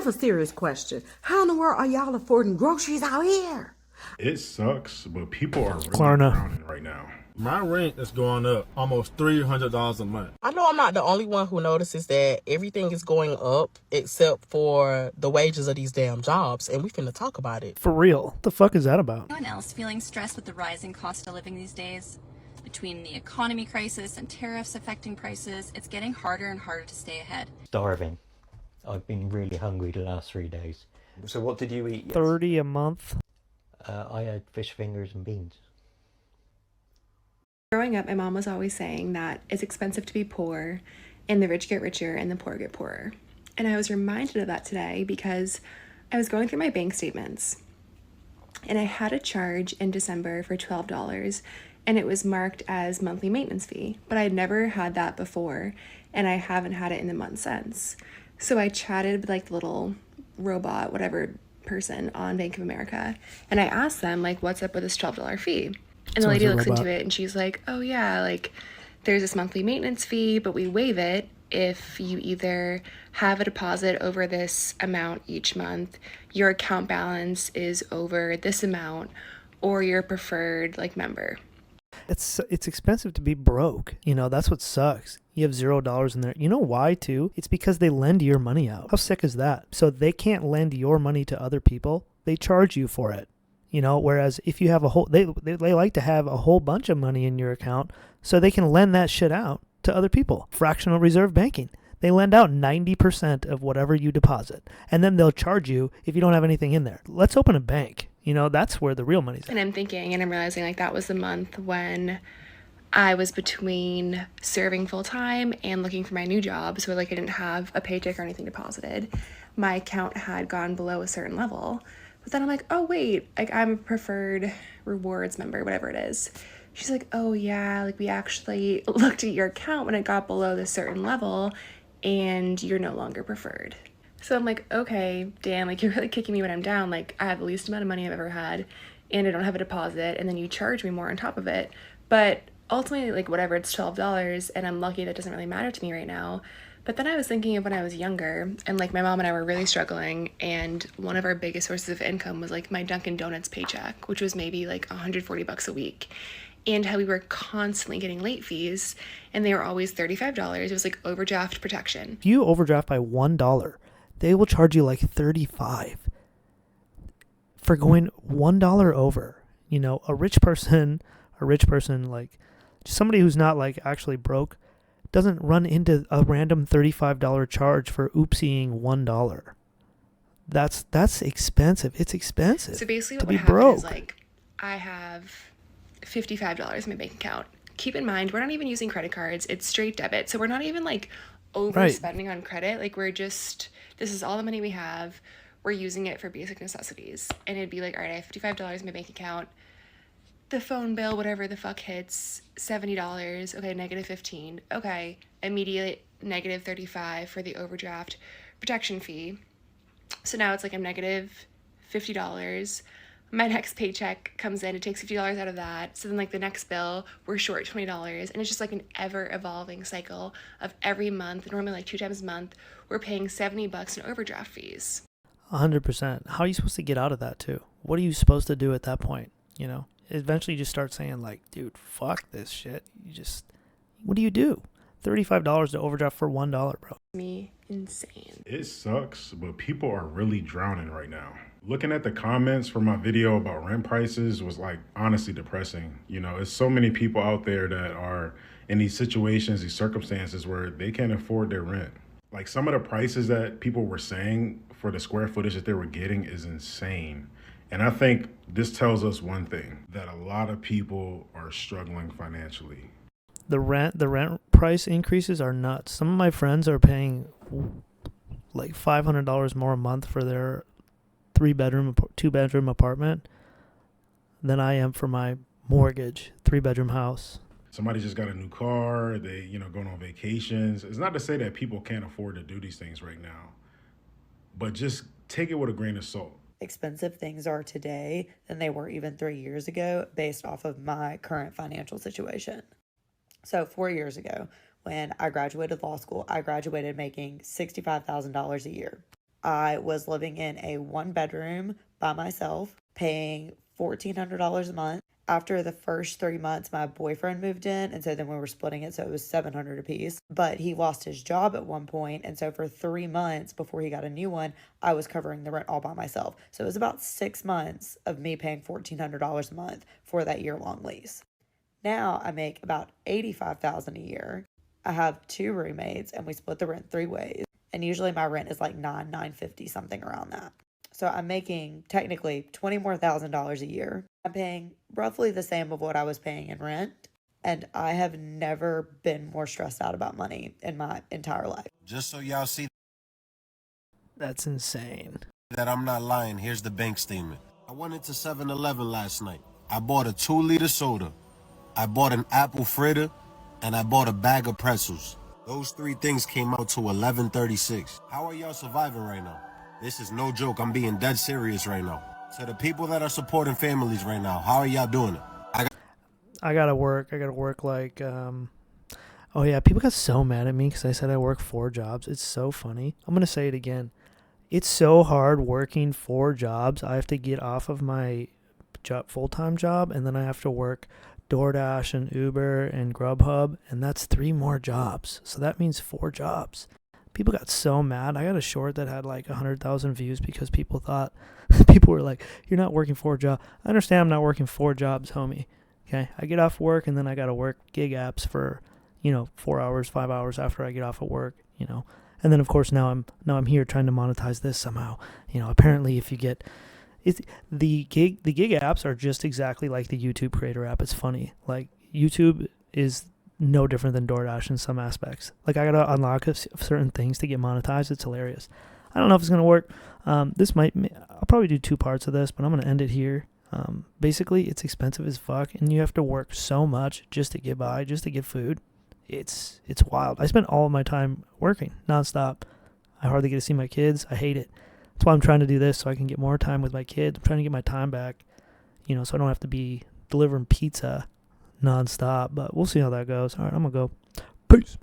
have a serious question. How in the world are y'all affording groceries out here? It sucks, but people are really Klarna. drowning right now. My rent is going up almost $300 a month. I know I'm not the only one who notices that everything is going up except for the wages of these damn jobs, and we finna talk about it. For real. The fuck is that about? Anyone else feeling stressed with the rising cost of living these days? Between the economy crisis and tariffs affecting prices, it's getting harder and harder to stay ahead. Starving. I've been really hungry the last 3 days. So what did you eat? 30 a month. I had fish fingers and beans. Growing up, my mom was always saying that it's expensive to be poor, and the rich get richer and the poor get poorer. And I was reminded of that today because I was going through my bank statements, and I had a charge in December for $12, and it was marked as monthly maintenance fee, but I'd never had that before, and I haven't had it in the month since. So I chatted with like the little robot, whatever person on Bank of America, and I asked them like, what's up with this $12 fee? And the lady looks into it and she's like, oh yeah, like there's this monthly maintenance fee, but we waive it if you either have a deposit over this amount each month, your account balance is over this amount, or you're a preferred like member. It's expensive to be broke. You know, that's what sucks. You have $0 in there. You know why, too? It's because they lend your money out. How sick is that? So they can't lend your money to other people. They charge you for it. You know, whereas if you have a whole, they like to have a whole bunch of money in your account so they can lend that shit out to other people. Fractional reserve banking. They lend out 90% of whatever you deposit. And then they'll charge you if you don't have anything in there. Let's open a bank. You know, that's where the real money's at. And I'm thinking, and I'm realizing like that was the month when I was between serving full time and looking for my new job. So like I didn't have a paycheck or anything deposited. My account had gone below a certain level. But then I'm like, oh wait, like I'm a preferred rewards member, whatever it is. She's like, oh yeah, like we actually looked at your account when it got below this certain level and you're no longer preferred. So I'm like, okay, damn, like you're really kicking me when I'm down. Like I have the least amount of money I've ever had and I don't have a deposit, and then you charge me more on top of it. But ultimately, like whatever, it's $12 and I'm lucky that doesn't really matter to me right now. But then I was thinking of when I was younger, and like my mom and I were really struggling, and one of our biggest sources of income was like my Dunkin' Donuts paycheck, which was maybe like $140 a week, and how we were constantly getting late fees, and they were always $35. It was like overdraft protection. If you overdraft by $1, they will charge you like $35 for going $1 over. You know, a rich person, like just somebody who's not like actually broke, doesn't run into a random $35 charge for oopsieing $1. That's expensive. It's expensive. So basically what to would be happen broke. is like I have $55 in my bank account. Keep in mind, we're not even using credit cards. It's straight debit. So we're not even like overspending on credit. Like we're just, this is all the money we have. We're using it for basic necessities. And it'd be like, all right, I have $55 in my bank account. The phone bill, whatever the fuck hits, $70. Okay, negative 15. Okay, immediate negative 35 for the overdraft protection fee. So now it's like I'm negative $50. My next paycheck comes in, it takes $50 out of that. So then like the next bill, we're short $20. And it's just like an ever evolving cycle of every month, normally like 2 times a month, we're paying $70 in overdraft fees. 100%. How are you supposed to get out of that too? What are you supposed to do at that point? You know, eventually you just start saying like, dude, fuck this shit. What do you do? $35 to overdraft for $1, bro. Me insane. It sucks, but people are really drowning right now. Looking at the comments for my video about rent prices was like honestly depressing. You know, it's so many people out there that are in these situations, these circumstances where they can't afford their rent. Like some of the prices that people were saying for the square footage that they were getting is insane. And I think this tells us one thing, that a lot of people are struggling financially. The rent price increases are nuts. Some of my friends are paying like $500 more a month for their 2-bedroom apartment than I am for my mortgage 3-bedroom house. Somebody just got a new car, they, going on vacations. It's not to say that people can't afford to do these things right now, but just take it with a grain of salt. Expensive things are today than they were even 3 years ago based off of my current financial situation. So 4 years ago, when I graduated law school, I graduated making $65,000 a year. I was living in a 1-bedroom by myself, paying $1,400 a month. After the first 3 months, my boyfriend moved in, and so then we were splitting it, so it was $700 a piece. But he lost his job at one point, and so for 3 months before he got a new one, I was covering the rent all by myself. So it was about 6 months of me paying $1,400 a month for that year-long lease. Now I make about $85,000 a year. I have 2 roommates, and we split the rent 3 ways. And usually my rent is like $950, something around that. So I'm making technically $20,000 more a year. I'm paying roughly the same of what I was paying in rent. And I have never been more stressed out about money in my entire life. Just so y'all see That's insane. that I'm not lying, here's the bank statement. I went into 7-Eleven last night. I bought a 2-liter soda. I bought an apple fritter, and I bought a bag of pretzels. Those 3 things came out to $11.36. How are y'all surviving right now? This is no joke. I'm being dead serious right now. To the people that are supporting families right now, how are y'all doing it? I gotta work like, oh yeah, people got so mad at me because I said I work 4 jobs. It's so funny. I'm gonna say it again. It's so hard working 4 jobs. I have to get off of my full-time job, and then I have to work DoorDash and Uber and Grubhub, and that's 3 more jobs. So that means 4 jobs. People got so mad. I got a short that had like 100,000 views because people were like, you're not working 4 jobs. I understand I'm not working 4 jobs, homie. Okay, I get off work and then I got to work gig apps for, 4 hours, 5 hours after I get off of work, And then of course now I'm here trying to monetize this somehow. Apparently if you get the gig apps are just exactly like the YouTube creator app. It's funny. Like YouTube is no different than DoorDash in some aspects. Like I gotta unlock certain things to get monetized. It's hilarious. I don't know if it's gonna work. I'll probably do 2 parts of this, but I'm gonna end it here. Basically, it's expensive as fuck, and you have to work so much just to get by, just to get food. It's wild. I spend all of my time working nonstop. I hardly get to see my kids. I hate it. That's why I'm trying to do this, so I can get more time with my kids. I'm trying to get my time back, so I don't have to be delivering pizza nonstop. But we'll see how that goes. All right, I'm gonna go. Peace.